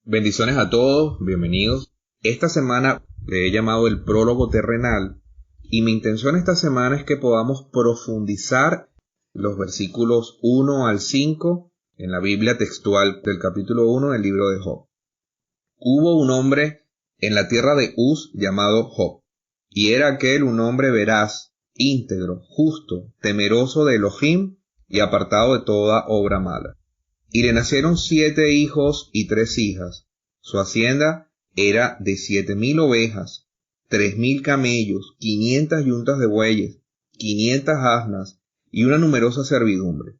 Bendiciones a todos, bienvenidos. Esta semana le he llamado el prólogo terrenal y mi intención esta semana es que podamos profundizar los versículos 1 al 5 en la Biblia textual del capítulo 1 del libro de Job. Hubo un hombre en la tierra de Uz llamado Job, y era aquel un hombre veraz, íntegro, justo, temeroso de Elohim y apartado de toda obra mala. Y le nacieron 7 hijos y 3 hijas. Su hacienda era de 7,000 ovejas, 3,000 camellos, 500 yuntas de bueyes, 500 asnas y una numerosa servidumbre.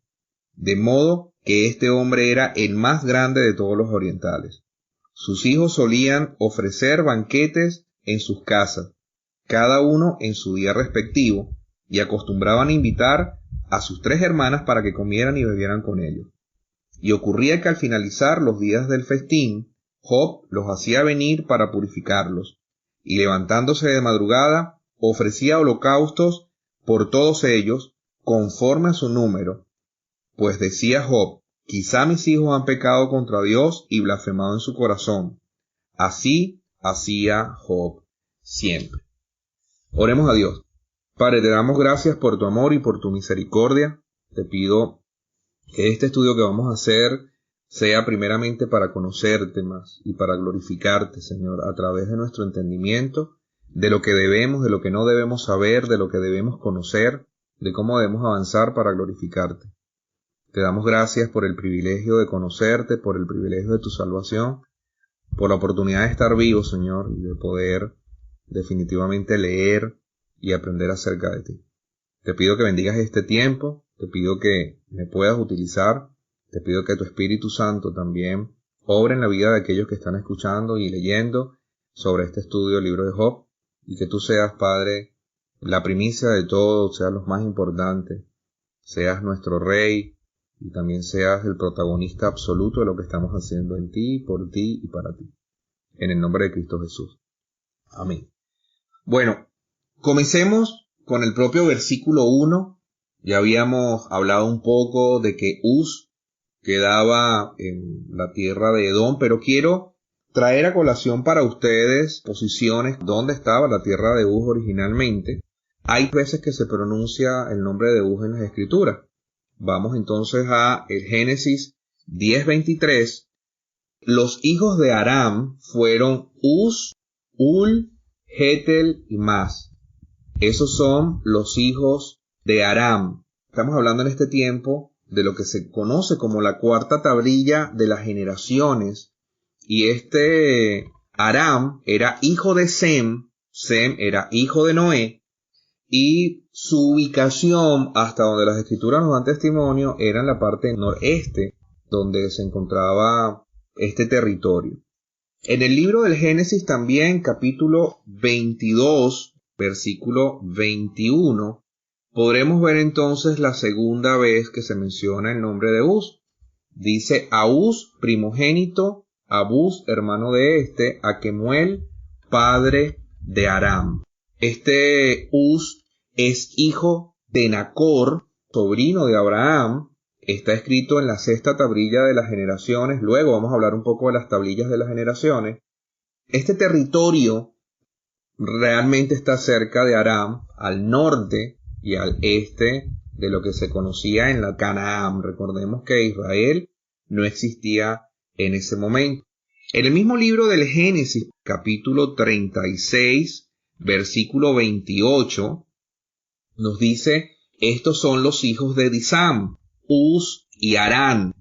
De modo que este hombre era el más grande de todos los orientales. Sus hijos solían ofrecer banquetes en sus casas, cada uno en su día respectivo, y acostumbraban a invitar a sus 3 hermanas para que comieran y bebieran con ellos. Y ocurría que al finalizar los días del festín, Job los hacía venir para purificarlos, y levantándose de madrugada, ofrecía holocaustos por todos ellos, conforme a su número. Pues decía Job, quizá mis hijos han pecado contra Dios y blasfemado en su corazón. Así hacía Job siempre. Oremos a Dios. Padre, te damos gracias por tu amor y por tu misericordia. Te pido que este estudio que vamos a hacer sea primeramente para conocerte más y para glorificarte, Señor, a través de nuestro entendimiento, de lo que debemos, de lo que no debemos saber, de lo que debemos conocer, de cómo debemos avanzar para glorificarte. Te damos gracias por el privilegio de conocerte, por el privilegio de tu salvación, por la oportunidad de estar vivo, Señor, y de poder definitivamente leer y aprender acerca de ti. Te pido que bendigas este tiempo, te pido que me puedas utilizar, te pido que tu Espíritu Santo también obre en la vida de aquellos que están escuchando y leyendo sobre este estudio del libro de Job, y que tú seas, Padre, la primicia de todo, seas lo más importante, seas nuestro Rey, y también seas el protagonista absoluto de lo que estamos haciendo en ti, por ti y para ti. En el nombre de Cristo Jesús. Amén. Bueno, comencemos con el propio versículo 1. Ya habíamos hablado un poco de que Uz quedaba en la tierra de Edom, pero quiero traer a colación para ustedes posiciones donde estaba la tierra de Uz originalmente. Hay veces que se pronuncia el nombre de Uz en las Escrituras. Vamos entonces a el Génesis 10:23. Los hijos de Aram fueron Uz, Hul, Getel y Mas. Esos son los hijos de Aram. Estamos hablando en este tiempo de lo que se conoce como la cuarta tablilla de las generaciones. Y este Aram era hijo de Sem era hijo de Noé, y su ubicación, hasta donde las escrituras nos dan testimonio, era en la parte noreste, donde se encontraba este territorio. En el libro del Génesis también, capítulo 22, versículo 21, podremos ver entonces la segunda vez que se menciona el nombre de Uz. Dice a Uz, primogénito, a Buz, hermano de este, a Kemuel, padre de Aram. Este Uz es hijo de Nacor, sobrino de Abraham. Está escrito en la 6ª tablilla de las generaciones. Luego vamos a hablar un poco de las tablillas de las generaciones. Este territorio realmente está cerca de Aram, al norte y al este de lo que se conocía en la Canaán. Recordemos que Israel no existía en ese momento. En el mismo libro del Génesis, capítulo 36, versículo 28, nos dice, estos son los hijos de Disam, Uz y Arán.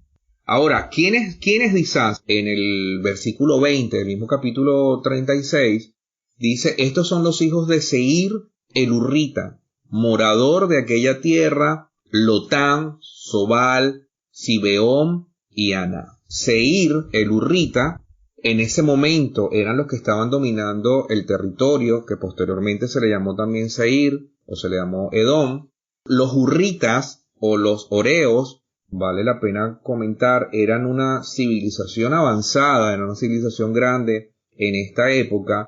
Ahora, ¿quién es Disam? En el versículo 20 del mismo capítulo 36, dice, estos son los hijos de Seir el Hurrita, morador de aquella tierra, Lotán, Sobal, Sibeón y Ana. Seir el Hurrita, en ese momento eran los que estaban dominando el territorio, que posteriormente se le llamó también Seir, o se le llamó Edom. Los hurritas, o los horeos, vale la pena comentar, eran una civilización avanzada, era una civilización grande en esta época.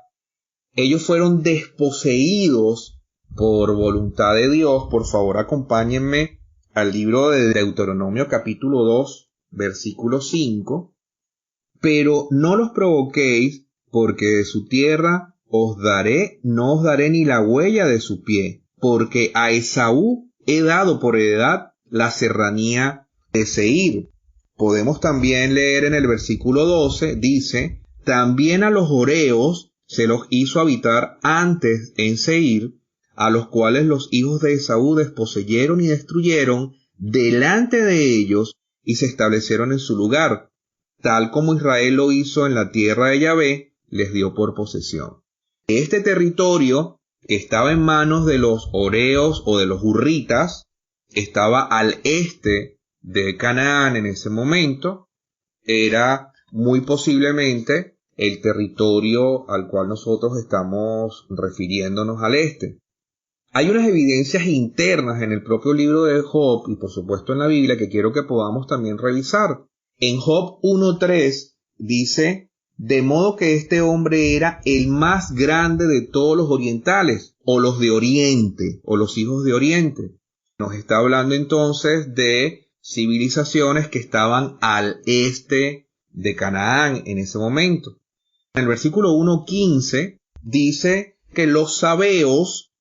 Ellos fueron desposeídos por voluntad de Dios. Por favor, acompáñenme al libro de Deuteronomio capítulo 2, versículo 5. pero no los provoquéis, porque de su tierra os daré, no os daré ni la huella de su pie, porque a Esaú he dado por heredad la serranía de Seir. Podemos también leer en el versículo 12, dice, también a los horeos se los hizo habitar antes en Seir, a los cuales los hijos de Esaú desposeyeron y destruyeron delante de ellos y se establecieron en su lugar, tal como Israel lo hizo en la tierra de Yahvé, les dio por posesión. Este territorio que estaba en manos de los horeos o de los hurritas, estaba al este de Canaán en ese momento, era muy posiblemente el territorio al cual nosotros estamos refiriéndonos al este. Hay unas evidencias internas en el propio libro de Job y por supuesto en la Biblia que quiero que podamos también revisar. En Job 1:3 dice, de modo que este hombre era el más grande de todos los orientales, o los de Oriente, o los hijos de Oriente. Nos está hablando entonces de civilizaciones que estaban al este de Canaán en ese momento. En el versículo 1:15 dice que los sabeos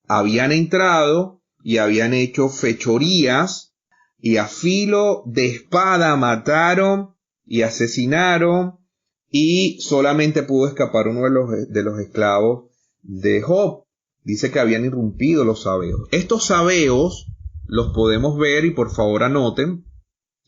habían entrado y habían hecho fechorías y a filo de espada mataron y asesinaron y solamente pudo escapar uno de los esclavos de Job. Dice que habían irrumpido los sabeos. Estos sabeos los podemos ver y por favor anoten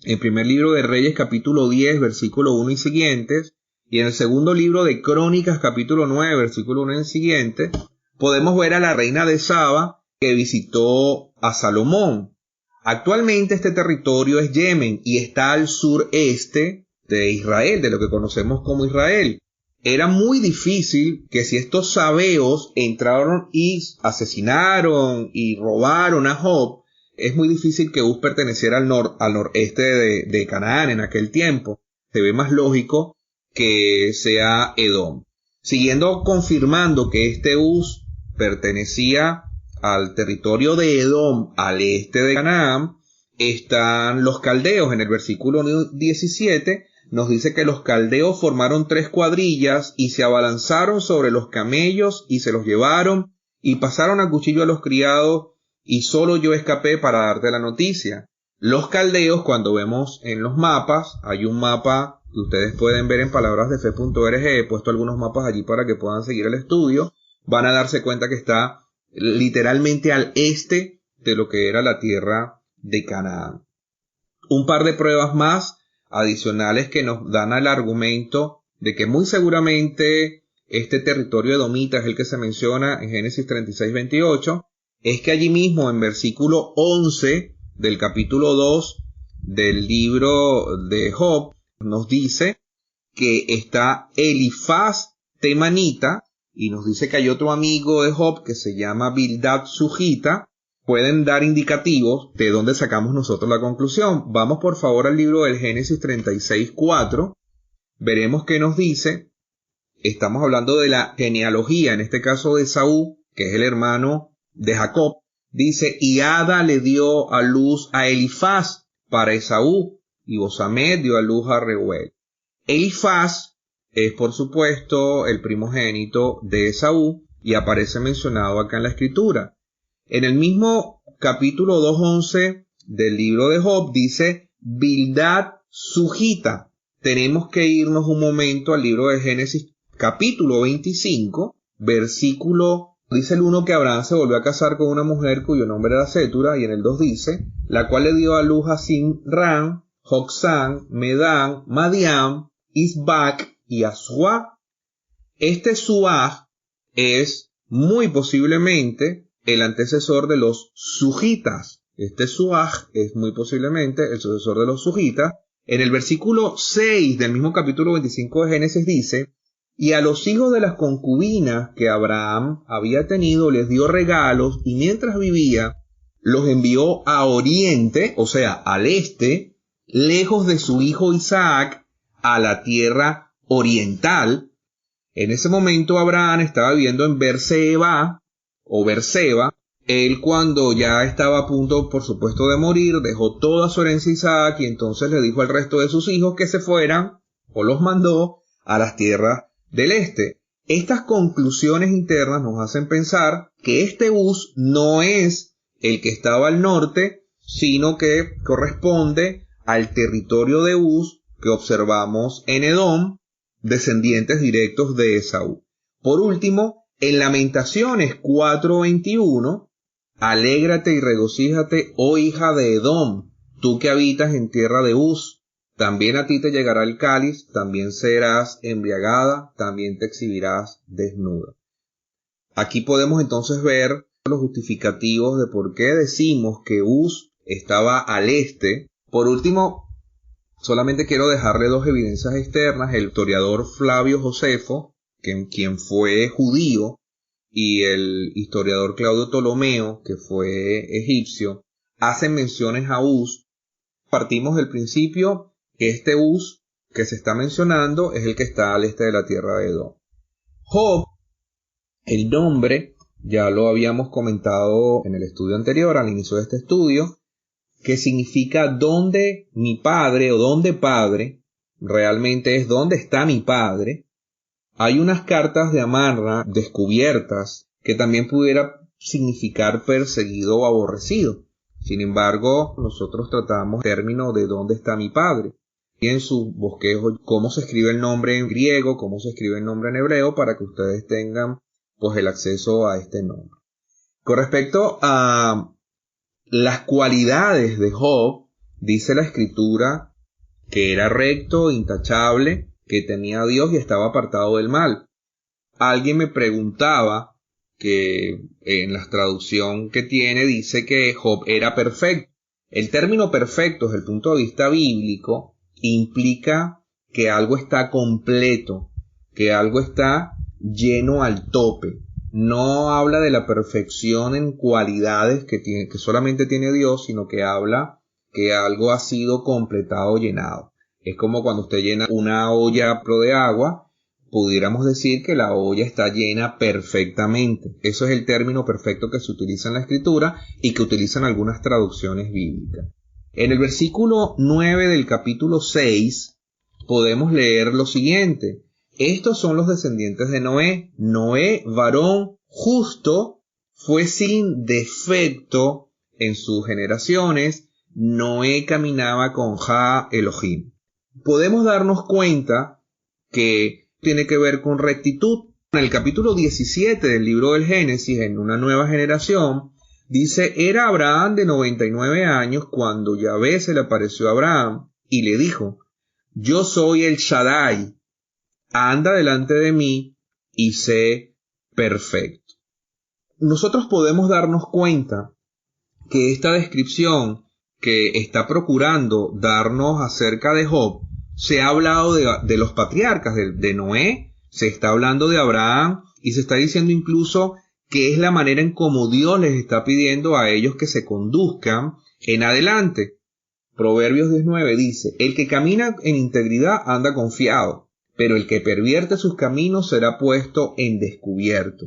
en primer libro de Reyes capítulo 10 versículo 1 y siguientes y en el segundo libro de Crónicas capítulo 9 versículo 1 y siguiente podemos ver a la reina de Saba que visitó a Salomón. Actualmente este territorio es Yemen y está al sureste de Israel, de lo que conocemos como Israel. Era muy difícil que si estos sabeos entraron y asesinaron y robaron a Job, es muy difícil que Uz perteneciera al noreste de Canaán en aquel tiempo. Se ve más lógico que sea Edom. Siguiendo confirmando que este Uz pertenecía al territorio de Edom, al este de Canaán, están los caldeos. En el versículo 17 nos dice que los caldeos formaron 3 cuadrillas y se abalanzaron sobre los camellos y se los llevaron y pasaron a cuchillo a los criados y solo yo escapé para darte la noticia. Los caldeos, cuando vemos en los mapas, hay un mapa que ustedes pueden ver en palabrasdefe.org, he puesto algunos mapas allí para que puedan seguir el estudio, van a darse cuenta que está literalmente al este de lo que era la tierra de Canaán. Un par de pruebas más adicionales que nos dan el argumento de que muy seguramente este territorio edomita es el que se menciona en Génesis 36:28, es que allí mismo en versículo 11 del capítulo 2 del libro de Job nos dice que está Elifaz temanita y nos dice que hay otro amigo de Job que se llama Bildad sujita. Pueden dar indicativos de dónde sacamos nosotros la conclusión. Vamos por favor al libro del Génesis 36:4. Veremos qué nos dice. Estamos hablando de la genealogía, en este caso de Esaú, que es el hermano de Jacob. Dice, y Ada le dio a luz a Elifaz para Esaú, y Bosamet dio a luz a Reuel. Elifaz es por supuesto el primogénito de Esaú y aparece mencionado acá en la escritura. En el mismo capítulo 2:11 del libro de Job dice Bildad sujita. Tenemos que irnos un momento al libro de Génesis capítulo 25, versículo, dice el 1 que Abraham se volvió a casar con una mujer cuyo nombre era Sétura, y en el 2 dice, la cual le dio a luz a Sinran, Joxán, Medán, Madián, Isbac y Asua. Este Suaj es muy posiblemente el antecesor de los sujitas. Este Suaj es muy posiblemente el sucesor de los sujitas. En el versículo 6 del mismo capítulo 25 de Génesis dice, y a los hijos de las concubinas que Abraham había tenido les dio regalos y mientras vivía los envió a oriente, o sea, al este, lejos de su hijo Isaac, a la tierra oriental. En ese momento Abraham estaba viviendo en Berseba, o Berseba. Él cuando ya estaba a punto, por supuesto, de morir, dejó toda su herencia a Isaac y entonces le dijo al resto de sus hijos que se fueran o los mandó a las tierras del este. Estas conclusiones internas nos hacen pensar que este Uz no es el que estaba al norte, sino que corresponde al territorio de Uz que observamos en Edom, descendientes directos de Esaú. Por último, en Lamentaciones 4:21, alégrate y regocíjate, oh hija de Edom, tú que habitas en tierra de Uz. También a ti te llegará el cáliz, también serás embriagada, también te exhibirás desnuda. Aquí podemos entonces ver los justificativos de por qué decimos que Uz estaba al este. Por último, solamente quiero dejarle dos evidencias externas. El historiador Flavio Josefo, quien fue judío, y el historiador Claudio Ptolomeo, que fue egipcio, hacen menciones a Uz. Partimos del principio que este Uz que se está mencionando es el que está al este de la tierra de Edom. Job, el nombre, ya lo habíamos comentado en el estudio anterior, al inicio de este estudio, que significa donde mi padre o donde padre, realmente es donde está mi padre. Hay unas cartas de Amarna descubiertas que también pudiera significar perseguido o aborrecido. Sin embargo, nosotros tratamos el término de dónde está mi padre. Y en su bosquejo, cómo se escribe el nombre en griego, cómo se escribe el nombre en hebreo, para que ustedes tengan pues el acceso a este nombre. Con respecto a las cualidades de Job, dice la escritura que era recto, intachable, que temía a Dios y estaba apartado del mal. Alguien me preguntaba que en la traducción que tiene dice que Job era perfecto. El término perfecto desde el punto de vista bíblico implica que algo está completo, que algo está lleno al tope. No habla de la perfección en cualidades que solamente tiene Dios, sino que habla que algo ha sido completado, llenado. Es como cuando usted llena una olla de agua, pudiéramos decir que la olla está llena perfectamente. Eso es el término perfecto que se utiliza en la escritura y que utilizan algunas traducciones bíblicas. En el versículo 9 del capítulo 6 podemos leer lo siguiente. Estos son los descendientes de Noé. Noé, varón justo, fue sin defecto en sus generaciones. Noé caminaba con Ja Elohim. Podemos darnos cuenta que tiene que ver con rectitud. En el capítulo 17 del libro del Génesis, en una nueva generación, dice, era Abraham de 99 años cuando Yahvé se le apareció a Abraham y le dijo, yo soy el Shaddai, anda delante de mí y sé perfecto. Nosotros podemos darnos cuenta que esta descripción que está procurando darnos acerca de Job, se ha hablado de los patriarcas, de Noé, se está hablando de Abraham y se está diciendo incluso que es la manera en cómo Dios les está pidiendo a ellos que se conduzcan en adelante. Proverbios 19 dice, el que camina en integridad anda confiado, pero el que pervierte sus caminos será puesto en descubierto.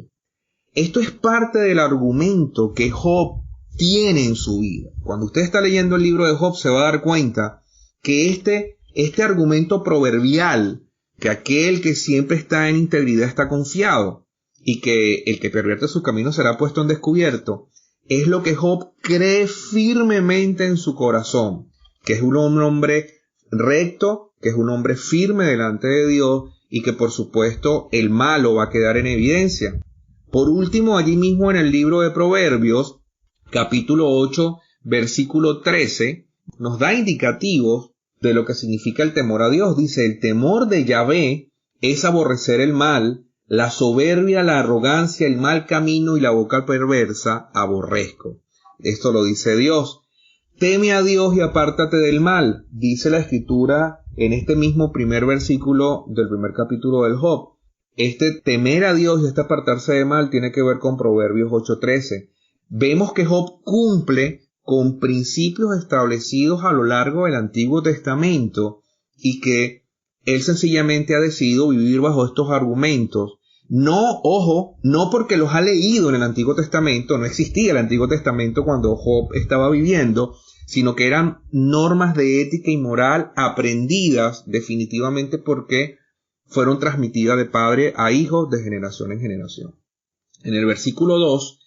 Esto es parte del argumento que Job tiene en su vida. Cuando usted está leyendo el libro de Job se va a dar cuenta que este argumento proverbial, que aquel que siempre está en integridad está confiado, y que el que pervierte sus caminos será puesto en descubierto, es lo que Job cree firmemente en su corazón, que es un hombre recto, que es un hombre firme delante de Dios, y que por supuesto el malo va a quedar en evidencia. Por último, allí mismo en el libro de Proverbios, capítulo 8, versículo 13, nos da indicativos de lo que significa el temor a Dios. Dice, el temor de Yahvé es aborrecer el mal, la soberbia, la arrogancia, el mal camino y la boca perversa aborrezco. Esto lo dice Dios. Teme a Dios y apártate del mal, dice la escritura en este mismo primer versículo del primer capítulo del Job. Este temer a Dios y este apartarse del mal tiene que ver con Proverbios 8:13. Vemos que Job cumple con principios establecidos a lo largo del Antiguo Testamento y que él sencillamente ha decidido vivir bajo estos argumentos. No, ojo, no porque los ha leído en el Antiguo Testamento, no existía el Antiguo Testamento cuando Job estaba viviendo, sino que eran normas de ética y moral aprendidas definitivamente porque fueron transmitidas de padre a hijos de generación en generación. En el versículo 2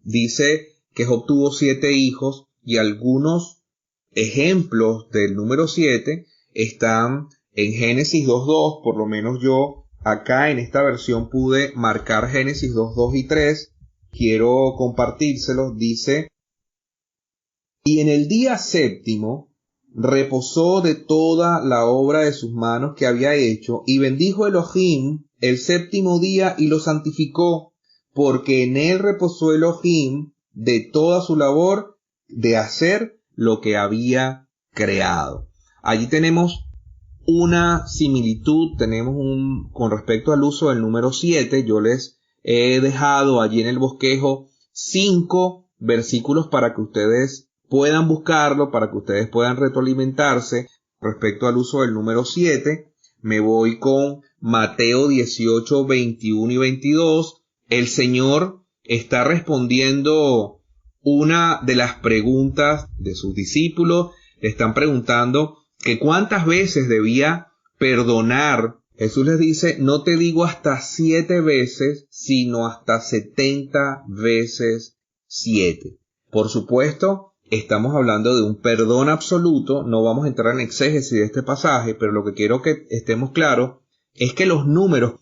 dice que Job tuvo 7 hijos y algunos ejemplos del número 7 están en Génesis 2.2, por lo menos yo acá en esta versión pude marcar Génesis 2.2 y 3. Quiero compartírselos. Dice: y en el día séptimo reposó de toda la obra de sus manos que había hecho, y bendijo Elohim el séptimo día y lo santificó, porque en él reposó Elohim de toda su labor de hacer lo que había creado. Allí tenemos una similitud, con respecto al uso del número 7. Yo les he dejado allí en el bosquejo 5 versículos para que ustedes puedan buscarlo, para que ustedes puedan retroalimentarse respecto al uso del número 7. Me voy con Mateo 18, 21 y 22. El Señor está respondiendo una de las preguntas de sus discípulos. Le están preguntando que cuántas veces debía perdonar. Jesús les dice: no te digo hasta 7 veces, sino hasta 70 veces 7. Por supuesto, estamos hablando de un perdón absoluto. No vamos a entrar en exégesis de este pasaje, pero lo que quiero que estemos claros es que los números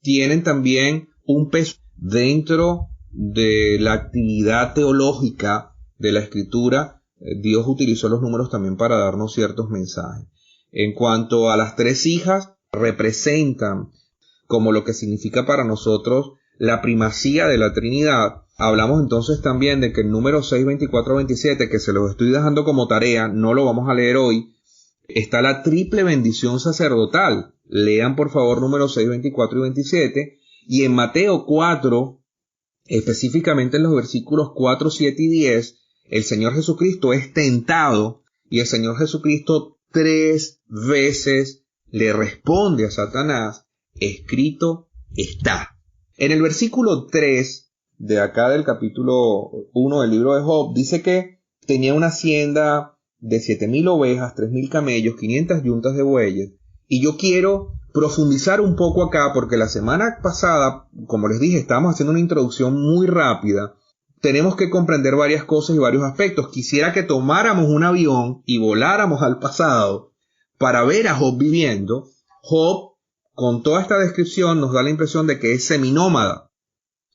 tienen también un peso dentro de la actividad teológica de la Escritura. Dios utilizó los números también para darnos ciertos mensajes. En cuanto a las 3 hijas, representan como lo que significa para nosotros la primacía de la Trinidad. Hablamos entonces también de que el número 6, 24, 27, que se los estoy dejando como tarea, no lo vamos a leer hoy, está la triple bendición sacerdotal. Lean por favor números 6, 24 y 27. Y en Mateo 4, específicamente en los versículos 4, 7 y 10, el Señor Jesucristo es tentado y el Señor Jesucristo 3 veces le responde a Satanás: escrito está. En el versículo 3 de acá del capítulo 1 del libro de Job dice que tenía una hacienda de 7,000 ovejas, 3,000 camellos, 500 yuntas de bueyes. Y yo quiero profundizar un poco acá porque la semana pasada, como les dije, estábamos haciendo una introducción muy rápida. Tenemos que comprender varias cosas y varios aspectos. Quisiera que tomáramos un avión y voláramos al pasado para ver a Job viviendo. Job, con toda esta descripción, nos da la impresión de que es seminómada.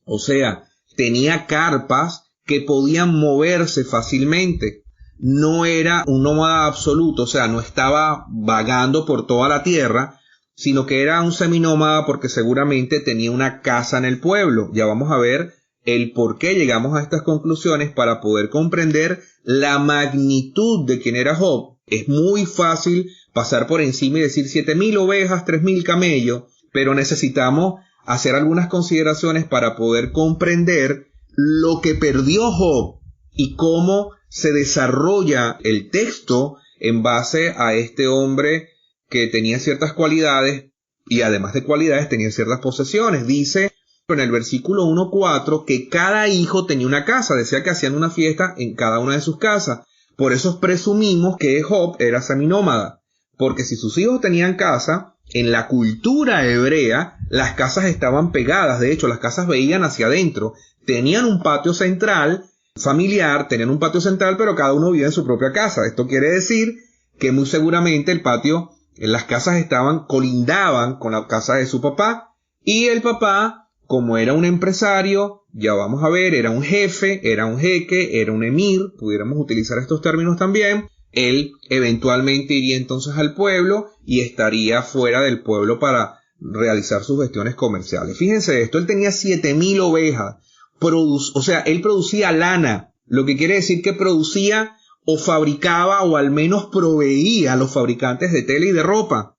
O sea, tenía carpas que podían moverse fácilmente. No era un nómada absoluto, o sea, no estaba vagando por toda la tierra, sino que era un seminómada porque seguramente tenía una casa en el pueblo. Ya vamos a ver el por qué llegamos a estas conclusiones para poder comprender la magnitud de quién era Job. Es muy fácil pasar por encima y decir 7,000 ovejas, 3,000 camellos, pero necesitamos hacer algunas consideraciones para poder comprender lo que perdió Job y cómo se desarrolla el texto en base a este hombre que tenía ciertas cualidades y además de cualidades tenía ciertas posesiones. Dice en el versículo 1.4 que cada hijo tenía una casa, decía que hacían una fiesta en cada una de sus casas. Por eso presumimos que Job era seminómada, porque si sus hijos tenían casa, en la cultura hebrea las casas estaban pegadas. De hecho, las casas veían hacia adentro, tenían un patio central familiar, tenían un patio central, pero cada uno vivía en su propia casa. Esto quiere decir que muy seguramente el patio, las casas colindaban con la casa de su papá, y el papá, como era un empresario, ya vamos a ver, era un jefe, era un jeque, era un emir, pudiéramos utilizar estos términos también. Él eventualmente iría entonces al pueblo y estaría fuera del pueblo para realizar sus gestiones comerciales. Fíjense esto, él tenía 7,000 ovejas, o sea, él producía lana, lo que quiere decir que producía o fabricaba o al menos proveía a los fabricantes de tela y de ropa.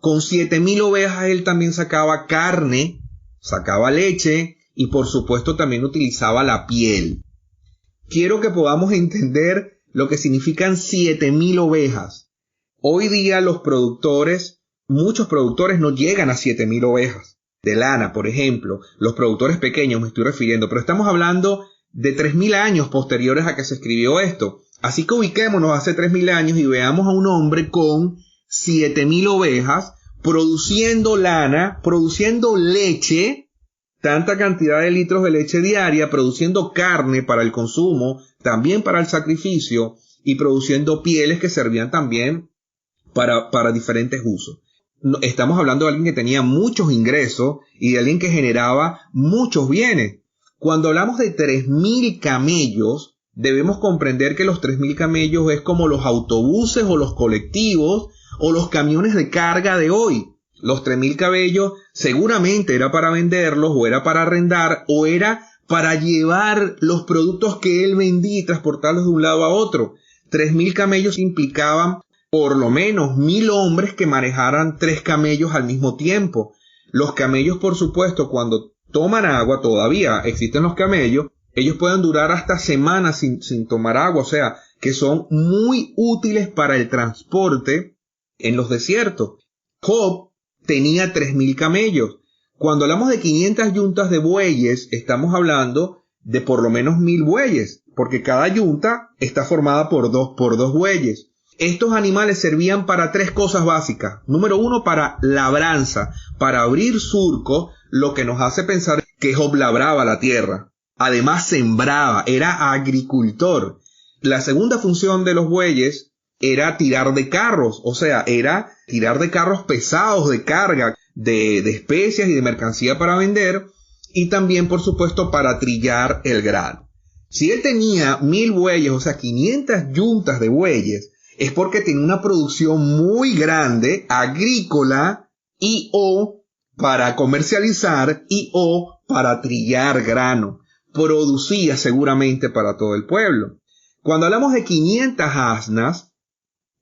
Con 7,000 ovejas él también sacaba carne, sacaba leche y por supuesto también utilizaba la piel. Quiero que podamos entender lo que significan 7,000 ovejas. Hoy día muchos productores no llegan a 7,000 ovejas de lana, por ejemplo. Los productores pequeños me estoy refiriendo, pero estamos hablando de 3,000 años posteriores a que se escribió esto. Así que ubiquémonos hace 3.000 años y veamos a un hombre con 7.000 ovejas produciendo lana, produciendo leche, tanta cantidad de litros de leche diaria, produciendo carne para el consumo, también para el sacrificio, y produciendo pieles que servían también para diferentes usos. Estamos hablando de alguien que tenía muchos ingresos y de alguien que generaba muchos bienes. Cuando hablamos de 3.000 camellos, debemos comprender que los 3.000 camellos es como los autobuses o los colectivos o los camiones de carga de hoy. Los 3.000 camellos seguramente era para venderlos o era para arrendar o era para llevar los productos que él vendía y transportarlos de un lado a otro. 3.000 camellos implicaban por lo menos 1.000 hombres que manejaran 3 camellos al mismo tiempo. Los camellos, por supuesto, cuando toman agua, todavía existen los camellos, ellos pueden durar hasta semanas sin tomar agua, o sea, que son muy útiles para el transporte en los desiertos. Job tenía 3.000 camellos. Cuando hablamos de 500 yuntas de bueyes, estamos hablando de por lo menos 1.000 bueyes, porque cada yunta está formada por dos bueyes. Estos animales servían para 3 cosas básicas. Número 1, para labranza, para abrir surco, lo que nos hace pensar que Job labraba la tierra. Además sembraba, era agricultor. La segunda función de los bueyes era tirar de carros, o sea, era tirar de carros pesados de carga, de especias y de mercancía para vender, y también, por supuesto, para trillar el grano. Si él tenía 1.000 bueyes, o sea, 500 yuntas de bueyes, es porque tenía una producción muy grande, agrícola, y o para comercializar, y o para trillar grano. Producía seguramente para todo el pueblo. Cuando hablamos de 500 asnas,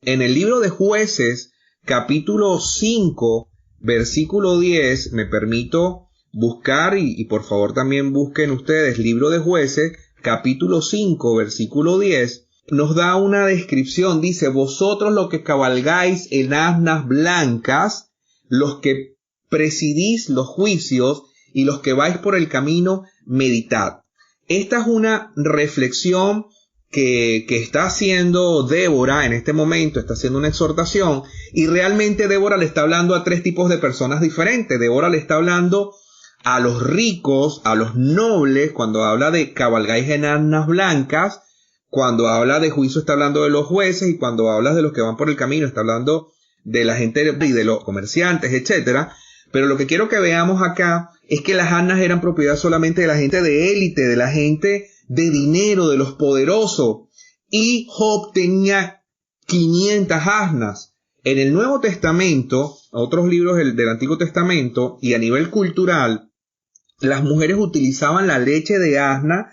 en el libro de Jueces, capítulo 5, versículo 10, me permito buscar, y por favor también busquen ustedes, libro de Jueces, capítulo 5, versículo 10, nos da una descripción, dice: vosotros los que cabalgáis en asnas blancas, los que presidís los juicios y los que vais por el camino, meditad. Esta es una reflexión que está haciendo Débora en este momento, está haciendo una exhortación, y realmente Débora le está hablando a 3 tipos de personas diferentes. Débora le está hablando a los ricos, a los nobles, cuando habla de cabalgáis en asnas blancas. Cuando habla de juicio está hablando de los jueces, y cuando habla de los que van por el camino está hablando de la gente y de los comerciantes, etcétera. Pero lo que quiero que veamos acá es que las asnas eran propiedad solamente de la gente de élite, de la gente de dinero, de los poderosos. Y Job tenía 500 asnas. En el Nuevo Testamento, otros libros del Antiguo Testamento, y a nivel cultural, las mujeres utilizaban la leche de asna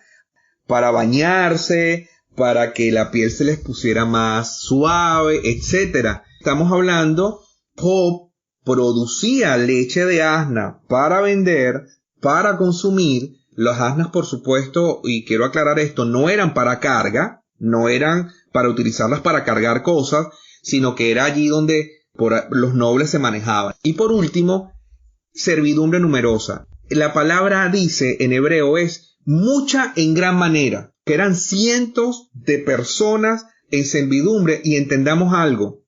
para bañarse, para que la piel se les pusiera más suave, etc. Estamos hablando, Job producía leche de asna para vender, para consumir. Las asnas, por supuesto, y quiero aclarar esto, no eran para carga, no eran para utilizarlas para cargar cosas, sino que era allí donde los nobles se manejaban. Y por último, servidumbre numerosa. La palabra dice en hebreo es mucha en gran manera, que eran cientos de personas en servidumbre. Y entendamos algo,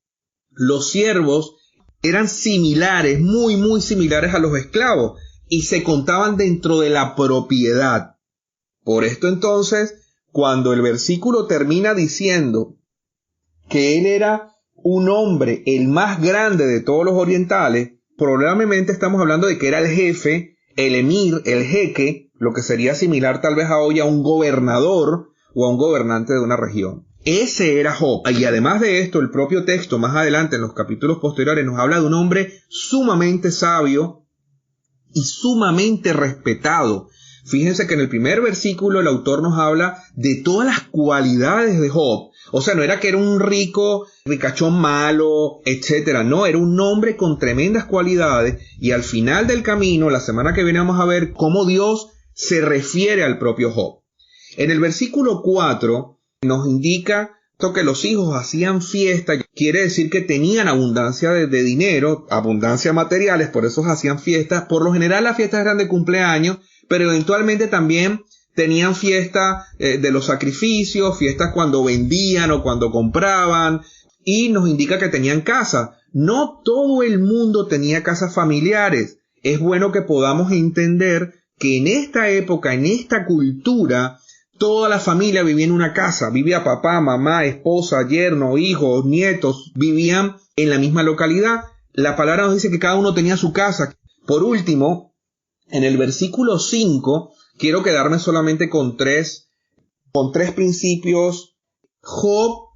los siervos eran similares, muy similares a los esclavos, y se contaban dentro de la propiedad. Por esto entonces, cuando el versículo termina diciendo que él era un hombre, el más grande de todos los orientales, probablemente estamos hablando de que era el jefe, el emir, el jeque, lo que sería similar tal vez a hoy a un gobernador o a un gobernante de una región. Ese era Job. Y además de esto, el propio texto más adelante en los capítulos posteriores nos habla de un hombre sumamente sabio y sumamente respetado. Fíjense que en el primer versículo el autor nos habla de todas las cualidades de Job. O sea, no era que era un ricachón malo, etcétera. No, era un hombre con tremendas cualidades. Y al final del camino, la semana que viene, vamos a ver cómo Dios se refiere al propio Job. En el versículo 4 nos indica que los hijos hacían fiesta. Quiere decir que tenían abundancia de dinero, abundancia materiales, por eso hacían fiestas. Por lo general las fiestas eran de cumpleaños, pero eventualmente también tenían fiesta de los sacrificios, fiestas cuando vendían o cuando compraban, y nos indica que tenían casa. No todo el mundo tenía casas familiares. Es bueno que podamos entender que en esta época, en esta cultura, toda la familia vivía en una casa. Vivía papá, mamá, esposa, yerno, hijos, nietos, vivían en la misma localidad. La palabra nos dice que cada uno tenía su casa. Por último, en el versículo 5, quiero quedarme solamente con tres principios. Job,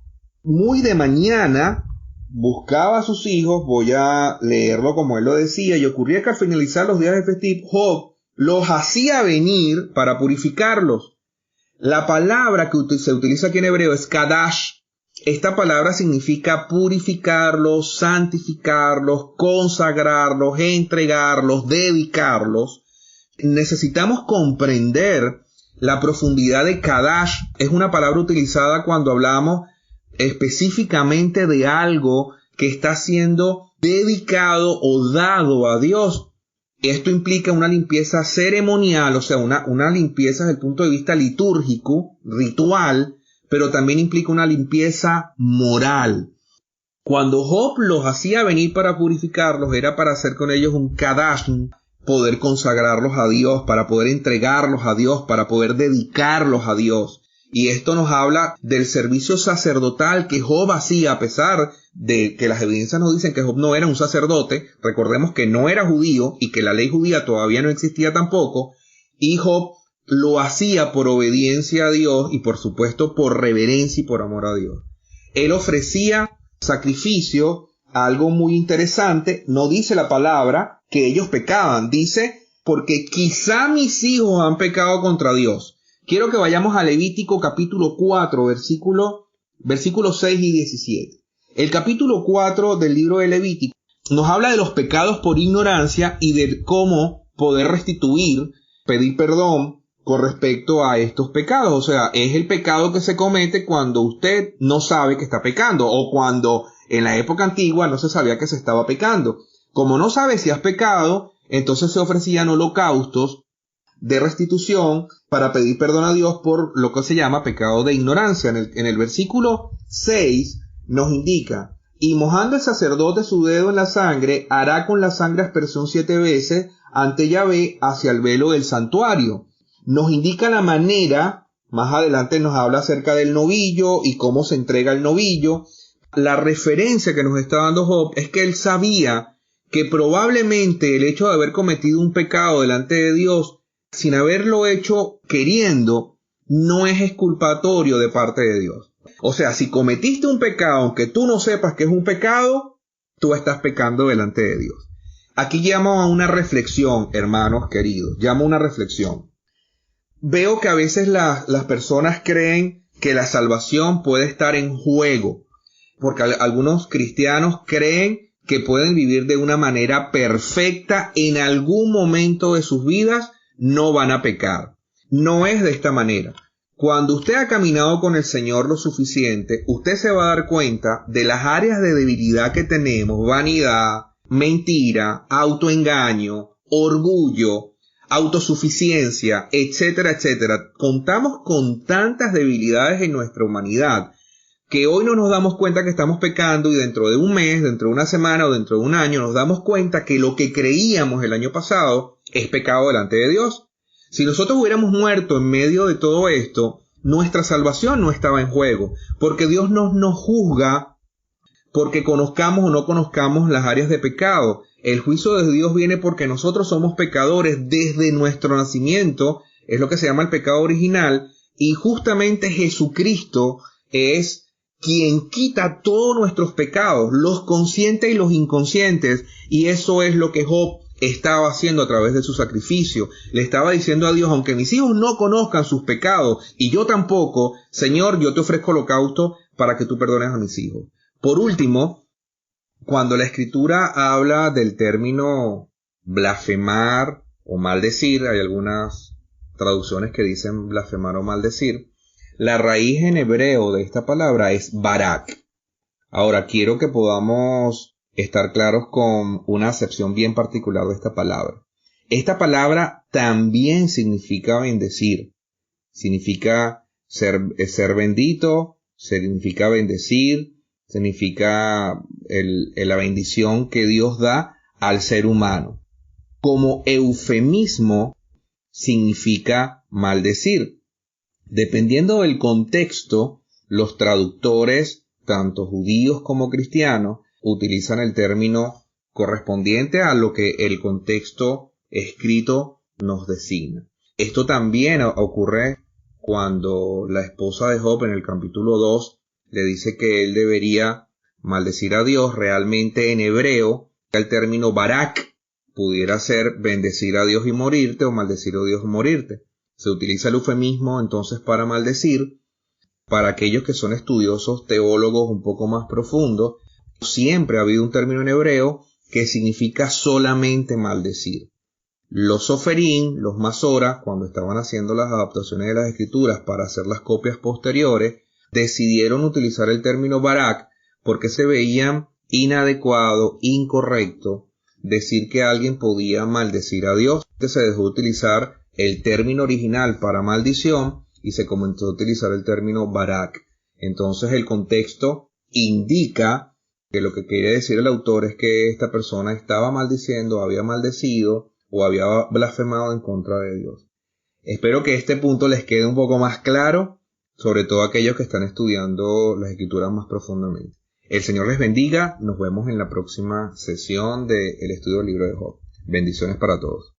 muy de mañana, buscaba a sus hijos. Voy a leerlo como él lo decía. Y ocurría que al finalizar los días de festiv, Job los hacía venir para purificarlos. La palabra que se utiliza aquí en hebreo es kadash. Esta palabra significa purificarlos, santificarlos, consagrarlos, entregarlos, dedicarlos. Necesitamos comprender la profundidad de kadash. Es una palabra utilizada cuando hablamos específicamente de algo que está siendo dedicado o dado a Dios. Esto implica una limpieza ceremonial, o sea, una limpieza desde el punto de vista litúrgico, ritual, pero también implica una limpieza moral. Cuando Job los hacía venir para purificarlos, era para hacer con ellos un kadash, poder consagrarlos a Dios, para poder entregarlos a Dios, para poder dedicarlos a Dios. Y esto nos habla del servicio sacerdotal que Job hacía, a pesar de que las evidencias nos dicen que Job no era un sacerdote. Recordemos que no era judío y que la ley judía todavía no existía tampoco. Y Job lo hacía por obediencia a Dios y por supuesto por reverencia y por amor a Dios. Él ofrecía sacrificio, algo muy interesante. No dice la palabra que ellos pecaban, dice porque quizá mis hijos han pecado contra Dios. Quiero que vayamos a Levítico capítulo 4, versículos 6 y 17. El capítulo 4 del libro de Levítico nos habla de los pecados por ignorancia y de cómo poder restituir, pedir perdón con respecto a estos pecados. O sea, es el pecado que se comete cuando usted no sabe que está pecando o cuando en la época antigua no se sabía que se estaba pecando. Como no sabe si has pecado, entonces se ofrecían holocaustos de restitución para pedir perdón a Dios por lo que se llama pecado de ignorancia. En el versículo 6 nos indica: y mojando el sacerdote su dedo en la sangre, hará con la sangre aspersión 7 veces ante Yahvé hacia el velo del santuario. Nos indica la manera, más adelante nos habla acerca del novillo y cómo se entrega el novillo. La referencia que nos está dando Job es que él sabía que probablemente el hecho de haber cometido un pecado delante de Dios sin haberlo hecho queriendo, no es exculpatorio de parte de Dios. O sea, si cometiste un pecado, aunque tú no sepas que es un pecado, tú estás pecando delante de Dios. Aquí llamo a una reflexión, hermanos queridos, llamo a una reflexión. Veo que a veces las personas creen que la salvación puede estar en juego, porque algunos cristianos creen que pueden vivir de una manera perfecta en algún momento de sus vidas. No van a pecar. No es de esta manera. Cuando usted ha caminado con el Señor lo suficiente, usted se va a dar cuenta de las áreas de debilidad que tenemos: vanidad, mentira, autoengaño, orgullo, autosuficiencia, etcétera, etcétera. Contamos con tantas debilidades en nuestra humanidad que hoy no nos damos cuenta que estamos pecando, y dentro de un mes, dentro de una semana o dentro de un año nos damos cuenta que lo que creíamos el año pasado es pecado delante de Dios. Si nosotros hubiéramos muerto en medio de todo esto, nuestra salvación no estaba en juego, porque Dios no nos juzga porque conozcamos o no conozcamos las áreas de pecado. El juicio de Dios viene porque nosotros somos pecadores desde nuestro nacimiento, es lo que se llama el pecado original, y justamente Jesucristo es quien quita todos nuestros pecados, los conscientes y los inconscientes, y eso es lo que Job estaba haciendo a través de su sacrificio. Le estaba diciendo a Dios: aunque mis hijos no conozcan sus pecados y yo tampoco, Señor, yo te ofrezco holocausto para que tú perdones a mis hijos. Por último, cuando la Escritura habla del término blasfemar o maldecir, hay algunas traducciones que dicen blasfemar o maldecir, la raíz en hebreo de esta palabra es barak. Ahora, quiero que podamos estar claros con una acepción bien particular de esta palabra. Esta palabra también significa bendecir. significa ser bendito, significa bendecir, significa la bendición que Dios da al ser humano. Como eufemismo significa maldecir. Dependiendo del contexto, los traductores, tanto judíos como cristianos, utilizan el término correspondiente a lo que el contexto escrito nos designa. Esto también ocurre cuando la esposa de Job en el capítulo 2 le dice que él debería maldecir a Dios. Realmente en hebreo el término barak pudiera ser bendecir a Dios y morirte o maldecir a Dios y morirte. Se utiliza el eufemismo entonces para maldecir. Para aquellos que son estudiosos, teólogos un poco más profundos, siempre ha habido un término en hebreo que significa solamente maldecir. Los soferín, los masora, cuando estaban haciendo las adaptaciones de las escrituras para hacer las copias posteriores, decidieron utilizar el término barak porque se veían inadecuado, incorrecto, decir que alguien podía maldecir a Dios. Se dejó utilizar el término original para maldición y se comenzó a utilizar el término barak. Entonces el contexto indica que lo que quiere decir el autor es que esta persona estaba maldiciendo, había maldecido o había blasfemado en contra de Dios. Espero que este punto les quede un poco más claro, sobre todo aquellos que están estudiando las escrituras más profundamente. El Señor les bendiga. Nos vemos en la próxima sesión del estudio del libro de Job. Bendiciones para todos.